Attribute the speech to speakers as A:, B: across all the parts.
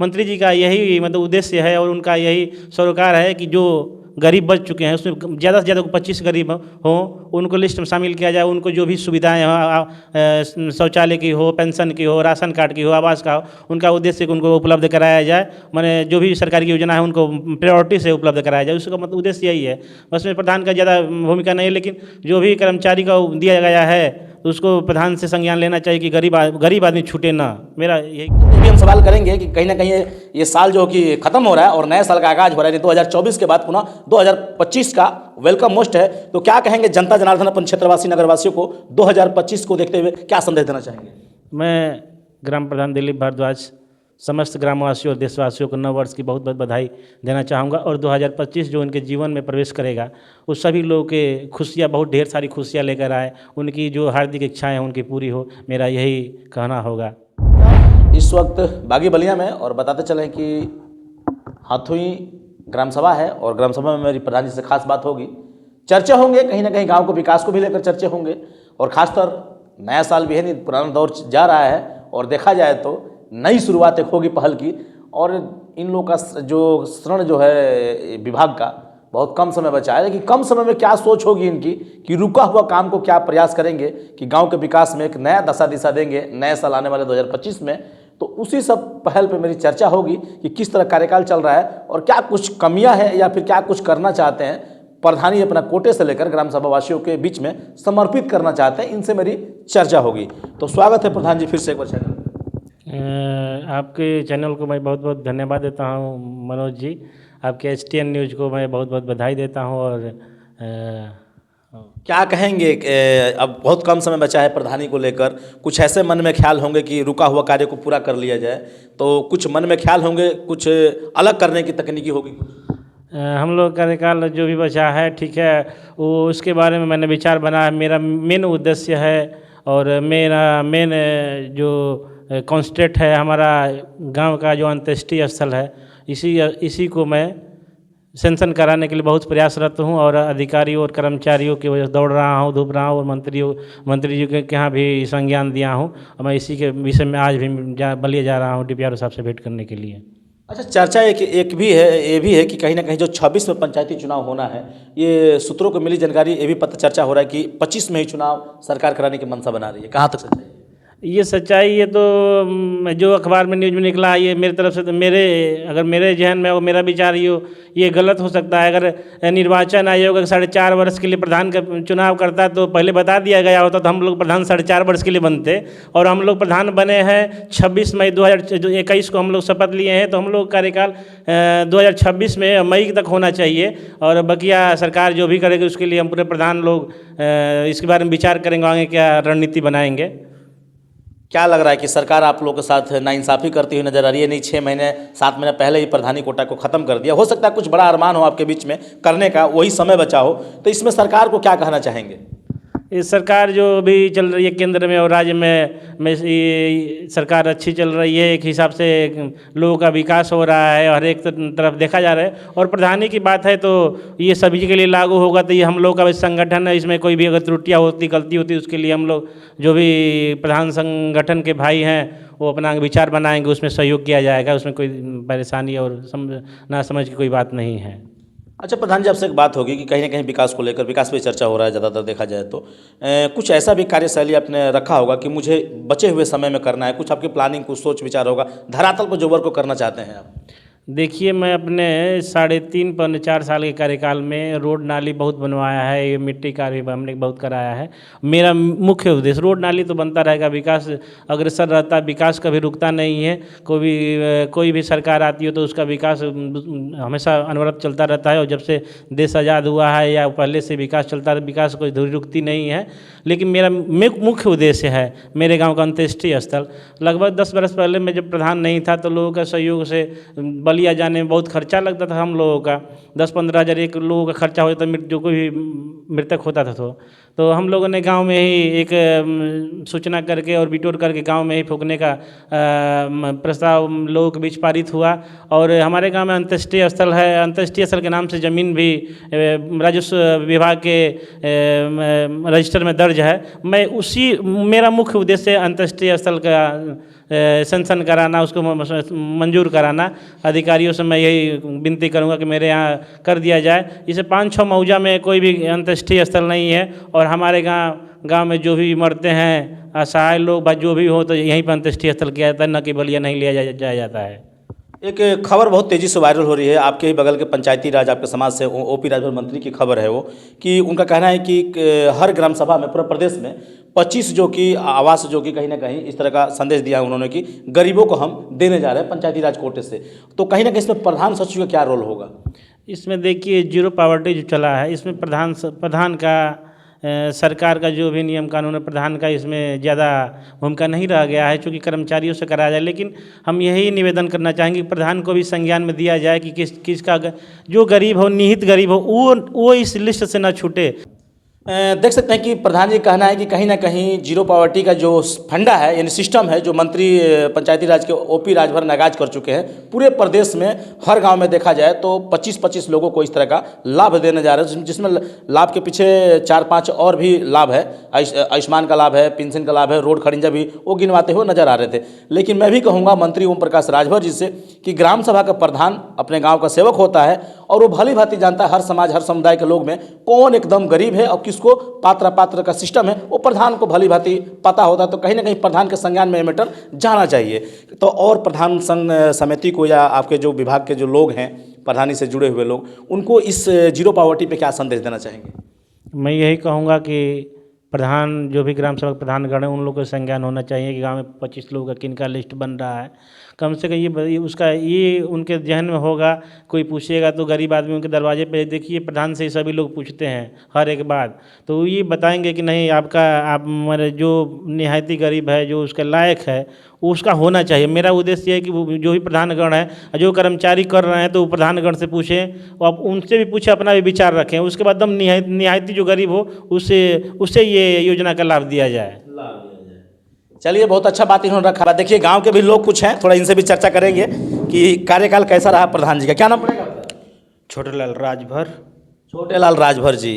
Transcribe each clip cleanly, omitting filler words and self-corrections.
A: मंत्री जी का यही मतलब उद्देश्य है और उनका यही सरोकार है कि जो गरीब बच चुके हैं उसमें ज़्यादा से ज़्यादा 25 गरीब हों, उनको लिस्ट में शामिल किया जाए, उनको जो भी सुविधाएं हो, शौचालय की हो, पेंशन की हो, राशन कार्ड की हो, आवास का हो, उनका उद्देश्य उनको उपलब्ध कराया जाए। माने जो भी सरकारी योजना है उनको प्रायोरिटी से उपलब्ध कराया जाए, उसका मतलब उद्देश्य यही है। बस में प्रधान का ज़्यादा भूमिका नहीं है, लेकिन जो भी कर्मचारी का दिया गया है तो उसको प्रधान से संज्ञान लेना चाहिए कि गरीब आदमी छूटे ना। मेरा यही
B: भी हम सवाल करेंगे कि कहीं ना कहीं ये साल जो कि खत्म हो रहा है और नए साल का आगाज हो रहा है, 2024 के बाद पुनः 2025 का वेलकम मोस्ट है, तो क्या कहेंगे जनता जनार्दन अपन क्षेत्रवासी नगरवासियों को 2025 को देखते हुए क्या संदेश देना चाहेंगे?
A: मैं ग्राम प्रधान दिलीप भारद्वाज समस्त ग्रामवासियों और देशवासियों को नव वर्ष की बहुत बहुत बधाई देना चाहूँगा और 2025 जो उनके जीवन में प्रवेश करेगा उस सभी लोगों के खुशियाँ, बहुत ढेर सारी खुशियाँ लेकर आए, उनकी जो हार्दिक इच्छाएं हैं उनकी पूरी हो, मेरा यही कहना होगा।
B: इस वक्त बागी बलिया में और बताते चलें कि हाथुई ग्राम सभा है और ग्राम सभा में मेरी प्रधान जी से खास बात होगी, चर्चे होंगे, कहीं ना कहीं गांव को विकास को भी लेकर चर्चे होंगे और खासकर नया साल भी है नहीं, पुराना दौर जा रहा है और देखा जाए तो नई शुरुआत एक होगी पहल की। और इन लोगों का जो ऋण जो है विभाग का बहुत कम समय बचा है, लेकिन कम समय में क्या सोच होगी इनकी कि रुका हुआ काम को क्या प्रयास करेंगे कि गांव के विकास में एक नया दशा दिशा देंगे नए साल आने वाले 2025 में। तो उसी सब पहल पे मेरी चर्चा होगी कि किस तरह कार्यकाल चल रहा है और क्या कुछ कमियां हैं या फिर क्या कुछ करना चाहते हैं प्रधानी अपना कोटे से लेकर ग्राम सभा वासियों के बीच में समर्पित करना चाहते हैं, इनसे मेरी चर्चा होगी। तो स्वागत है प्रधान जी फिर से एक बार चैनल।
A: आपके चैनल को मैं बहुत बहुत धन्यवाद देता हूं मनोज जी, आपके STN न्यूज़ को मैं बहुत बहुत बधाई देता हूं। और
B: क्या कहेंगे अब बहुत कम समय बचा है प्रधानी को लेकर, कुछ ऐसे मन में ख्याल होंगे कि रुका हुआ कार्य को पूरा कर लिया जाए, तो कुछ मन में ख्याल होंगे, कुछ अलग करने की तकनीकी होगी?
A: हम लोग कार्यकाल जो भी बचा है ठीक है, वो उसके बारे में मैंने विचार बनाया। मेरा मेन उद्देश्य है और मेरा मेन जो कॉन्स्टेंट है हमारा गांव का जो अंत्येष्टि स्थल है, इसी को मैं सेंसन कराने के लिए बहुत प्रयासरत हूं और अधिकारियों और कर्मचारियों की वजह से दौड़ रहा हूं, धूप रहा हूं और मंत्री जी के यहाँ भी संज्ञान दिया हूं और मैं इसी के विषय में आज भी बलिया जा रहा हूं DPRO साहब से भेंट करने के लिए।
B: अच्छा, चर्चा एक भी है, ये भी है कि कहीं ना कहीं जो 26 में पंचायती चुनाव होना है, ये सूत्रों को मिली जानकारी, ये भी पता चर्चा हो रहा है कि 25 में ही चुनाव सरकार कराने की मंशा बना रही है, कहाँ तक सच्चाई है?
A: ये सच्चाई, ये तो जो अखबार में न्यूज़ में निकला है, ये मेरी तरफ से तो अगर मेरे जहन में वो मेरा विचार ये गलत हो सकता है। अगर निर्वाचन आयोग 4.5 वर्ष के लिए प्रधान का चुनाव करता तो पहले बता दिया गया होता तो हम लोग प्रधान 4.5 वर्ष के लिए बनते, और हम लोग प्रधान बने हैं 26 मई 2021 को हम लोग शपथ लिए हैं, तो हम लोग कार्यकाल 2026 में मई तक होना चाहिए। और बकिया सरकार जो भी करेगी उसके लिए हम पूरे प्रधान लोग इसके बारे में विचार करेंगे, आगे क्या रणनीति बनाएंगे।
B: क्या लग रहा है कि सरकार आप लोगों के साथ नाइंसाफ़ी करती हुई नजर आ रही है? नहीं, 6 महीने 7 महीने पहले ही प्रधानी कोटा को ख़त्म कर दिया, हो सकता है कुछ बड़ा अरमान हो आपके बीच में करने का, वही समय बचा हो, तो इसमें सरकार को क्या कहना चाहेंगे?
A: इस सरकार जो भी चल रही है केंद्र में और राज्य में ये सरकार अच्छी चल रही है, एक हिसाब से लोगों का विकास हो रहा है, हर एक तरफ देखा जा रहा है। और प्रधानी की बात है तो ये सभी के लिए लागू होगा, तो ये हम लोग का संगठन है, इसमें कोई भी अगर त्रुटियाँ होती, गलती होती, उसके लिए हम लोग जो भी प्रधान संगठन के भाई हैं वो अपना विचार बनाएंगे, उसमें सहयोग किया जाएगा, उसमें कोई परेशानी और ना समझ की कोई बात नहीं है।
B: अच्छा प्रधान जी, आपसे एक बात होगी कि कहीं ना कहीं विकास को लेकर, विकास पे चर्चा हो रहा है ज़्यादातर देखा जाए तो, कुछ ऐसा भी कार्यशैली आपने रखा होगा कि मुझे बचे हुए समय में करना है, कुछ आपकी प्लानिंग, कुछ सोच विचार होगा धरातल पर जो वर्क को करना चाहते हैं आप?
A: देखिए, मैं अपने 3.5-4 साल के कार्यकाल में रोड नाली बहुत बनवाया है, ये मिट्टी का भी हमने बहुत कराया है। मेरा मुख्य उद्देश्य रोड नाली तो बनता रहेगा, विकास अग्रसर रहता है, विकास कभी रुकता नहीं है। कोई भी सरकार आती है तो उसका विकास हमेशा अनवरत चलता रहता है, और जब से देश आज़ाद हुआ है या पहले से विकास चलता है, विकास कोई धुरी रुकती नहीं है। लेकिन मेरा मुख्य उद्देश्य है मेरे गाँव का अंत्येष्टि स्थल। लगभग 10 बरस पहले मैं जब प्रधान नहीं था तो लोगों का सहयोग से बलिया जाने में बहुत खर्चा लगता था हम लोगों का, 10-15 हज़ार एक लोगों का खर्चा होता था, जो कोई भी मृतक होता था तो हम लोगों ने गांव में ही एक सूचना करके और बिटोर करके गांव में ही फूकने का प्रस्ताव लोगों के बीच पारित हुआ। और हमारे गांव में अंत्येष्टि स्थल है, अंत्येष्टि स्थल के नाम से ज़मीन भी राजस्व विभाग के रजिस्टर में दर्ज है। मेरा मुख्य उद्देश्य अंत्येष्टि स्थल का सेंक्शन कराना, उसको मंजूर कराना। अधिकारियों से मैं यही विनती करूंगा कि मेरे यहाँ कर दिया जाए। इसे 5-6 मौजा में कोई भी अंत्येष्टि स्थल नहीं है, और हमारे गांव में जो भी मरते हैं असहाय लोग जो भी हो, तो यहीं पर अंत्येष्टि स्थल किया जाता है, न कि बलिया नहीं लिया जाया जाता है।
B: एक खबर बहुत तेज़ी से वायरल हो रही है, आपके ही बगल के पंचायती राज आपके समाज से ओपी राजभर मंत्री की खबर है वो, कि उनका कहना है कि हर ग्राम सभा में पूरे प्रदेश में 25 जो कि आवास जो कि कहीं ना कहीं इस तरह का संदेश दिया उन्होंने कि गरीबों को हम देने जा रहे हैं पंचायती राज कोटे से। तो कहीं ना कहीं इसमें प्रधान सचिव का क्या रोल होगा?
A: इसमें देखिए, जीरो पॉवर्टी जो चला है, इसमें प्रधान का सरकार का जो भी नियम कानून है, प्रधान का इसमें ज़्यादा भूमिका नहीं रह गया है, चूँकि कर्मचारियों से कराया जाए। लेकिन हम यही निवेदन करना चाहेंगे कि प्रधान को भी संज्ञान में दिया जाए कि किसका जो गरीब हो, निहित गरीब हो, वो इस लिस्ट से ना छूटे।
B: देख सकते हैं कि प्रधान जी कहना है कि कहीं ना कहीं जीरो पॉवर्टी का जो फंडा है, यानी सिस्टम है, जो मंत्री पंचायती राज के ओपी राजभर नागाज कर चुके हैं, पूरे प्रदेश में हर गांव में देखा जाए तो 25-25 लोगों को इस तरह का लाभ देने जा रहे हैं, जिसमें लाभ के पीछे 4-5 और भी लाभ है। आयुष्मान का लाभ है, पेंशन का लाभ है, रोड खड़िंजा भी वो गिनवाते हुए नजर आ रहे थे। लेकिन मैं भी कहूँगा मंत्री ओम प्रकाश राजभर जी से कि ग्राम सभा का प्रधान अपने गाँव का सेवक होता है, और वो भली भांति जानता है हर समाज हर समुदाय के लोग में कौन एकदम गरीब है और किसको पात्र का सिस्टम है, वो प्रधान को भली भांति पता होता है। तो कहीं ना कहीं प्रधान के संज्ञान में ये मैटर जाना चाहिए। तो और प्रधान संघ समिति को या आपके जो विभाग के जो लोग हैं प्रधानी से जुड़े हुए लोग, उनको इस जीरो पॉवर्टी पे क्या संदेश देना चाहेंगे?
A: मैं यही कहूँगा कि प्रधान जो भी ग्राम सभा प्रधानगण है, उन लोगों को संज्ञान होना चाहिए कि गांव में 25 लोगों का किनका लिस्ट बन रहा है। कम से कम ये उनके जहन में होगा। कोई पूछेगा तो गरीब आदमी उनके दरवाजे पे, देखिए प्रधान से सभी लोग पूछते हैं हर एक बात, तो ये बताएंगे कि नहीं आप मेरे जो निहायती गरीब है, जो उसके लायक है, उसका होना चाहिए। मेरा उद्देश्य ये है कि वो जो भी प्रधानगण है, जो कर्मचारी कर रहे हैं, तो वो प्रधानगण से पूछें, और आप उनसे भी पूछें, अपना भी विचार रखें। उसके बाद निहायती जो गरीब हो उससे ये योजना का लाभ दिया जाए।
B: चलिए, बहुत अच्छा बात इन्होंने रखा। देखिए, गांव के भी लोग कुछ हैं, थोड़ा इनसे भी चर्चा करेंगे कि कार्यकाल कैसा रहा प्रधान जी का। क्या नाम पड़ेगा?
C: छोटेलाल राजभर।
B: छोटेलाल राजभर जी,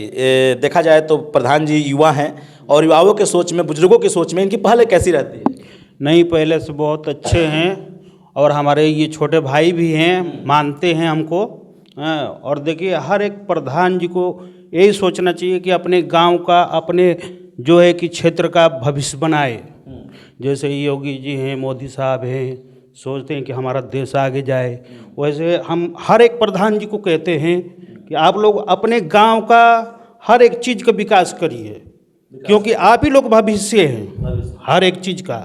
B: देखा जाए तो प्रधान जी युवा हैं, और युवाओं के सोच में, बुजुर्गों की सोच में इनकी पहले कैसी रहती है?
C: नहीं, पहले से बहुत अच्छे हैं, और हमारे ये छोटे भाई भी हैं, मानते हैं हमको। और देखिए, हर एक प्रधान जी को यही सोचना चाहिए कि अपने गांव का, अपने जो है कि क्षेत्र का भविष्य बनाए। जैसे योगी जी हैं, मोदी साहब हैं, सोचते हैं कि हमारा देश आगे जाए। वैसे हम हर एक प्रधान जी को कहते हैं कि आप लोग अपने गांव का हर एक चीज़ का विकास करिए, क्योंकि आप ही लोग भविष्य हैं हर एक चीज़ का।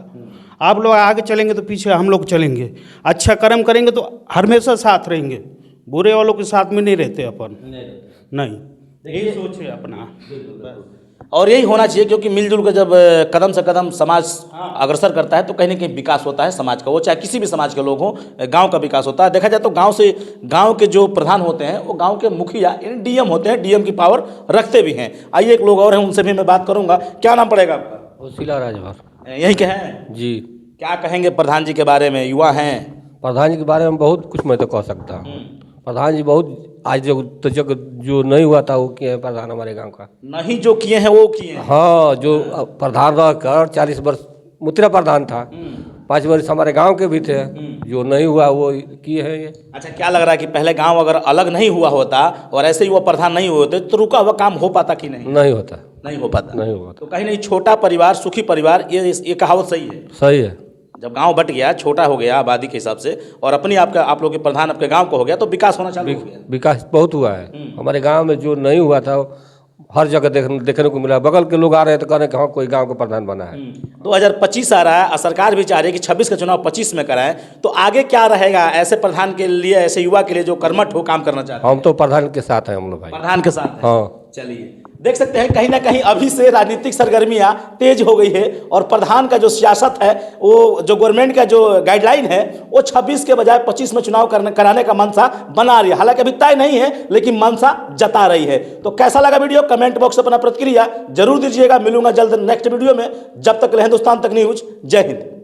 C: आप लोग आगे चलेंगे तो पीछे हम लोग चलेंगे। अच्छा कर्म करेंगे तो हमेशा साथ रहेंगे, बुरे वालों के साथ में नहीं रहते अपन। नहीं, यही सोच है अपना,
B: और यही होना चाहिए, क्योंकि मिलजुल कर जब कदम से कदम समाज अग्रसर करता है तो कहीं ना कहीं विकास होता है समाज का। वो चाहे किसी भी समाज के लोग हों, गांव का विकास होता है। देखा जाए तो गांव के जो प्रधान होते हैं वो गांव के मुखिया डीएम होते हैं, डीएम की पावर रखते भी हैं। आइए, एक लोग और हैं, उनसे भी मैं बात करूंगा। क्या नाम पड़ेगा आपका?
D: ओशिला राजभर
B: यही के हैं
D: जी।
B: क्या कहेंगे प्रधान जी के बारे में? युवा हैं।
D: प्रधान जी के बारे में बहुत कुछ मैं तो कह सकता हूँ। प्रधान जी बहुत आज जो नहीं हुआ था वो किए हैं प्रधान हमारे गांव का।
B: नहीं, जो किए हैं वो किए हैं।
D: हाँ, जो प्रधान रहकर 40 वर्ष मुद्रा प्रधान था, 5 वर्ष हमारे गांव के भी थे, जो नहीं हुआ वो किए हैं ये।
B: अच्छा, क्या लग रहा है कि पहले गांव अगर अलग नहीं हुआ होता और ऐसे ही वो प्रधान नहीं हुए होते तो रुका हुआ काम हो पाता कि नहीं?
D: नहीं होता,
B: नहीं हो पाता।
D: नहीं होता।
B: तो कहीं नहीं, छोटा परिवार सुखी परिवार, ये कहावत सही है?
D: सही है।
B: जब गांव बट गया, छोटा हो गया आबादी के हिसाब से, और आप लोग के प्रधान आपके गांव को हो गया, तो विकास होना चालू हो गया।
D: विकास बहुत हुआ है हमारे गांव में, जो नहीं हुआ था हर जगह देखने को मिला। बगल के लोग आ रहे हैं तो कह रहे हैं कि हाँ कोई गांव का प्रधान बना है।
B: 2025 आ रहा है और सरकार भी चाह रही है कि 26 का चुनाव 25 में कराएं। तो आगे क्या रहेगा ऐसे प्रधान के लिए, ऐसे युवा के लिए जो कर्मठ हो काम करना चाहते हैं?
D: हम तो प्रधान के साथ हैं, हम लोग भाई
B: प्रधान के साथ हैं।
D: हाँ।
B: चलिए, देख सकते हैं कहीं ना कहीं अभी से राजनीतिक सरगर्मियां तेज हो गई है, और प्रधान का जो सियासत है, वो जो गवर्नमेंट का जो गाइडलाइन है, वो 26 के बजाय 25 में चुनाव कराने का मनसा बना रही है। हालांकि अभी तय नहीं है, लेकिन मनसा जता रही है। तो कैसा लगा वीडियो? कमेंट बॉक्स में अपना प्रतिक्रिया जरूर दीजिएगा। मिलूंगा जल्द नेक्स्ट वीडियो में। जब तक हिंदुस्तान तक न्यूज। जय हिंद।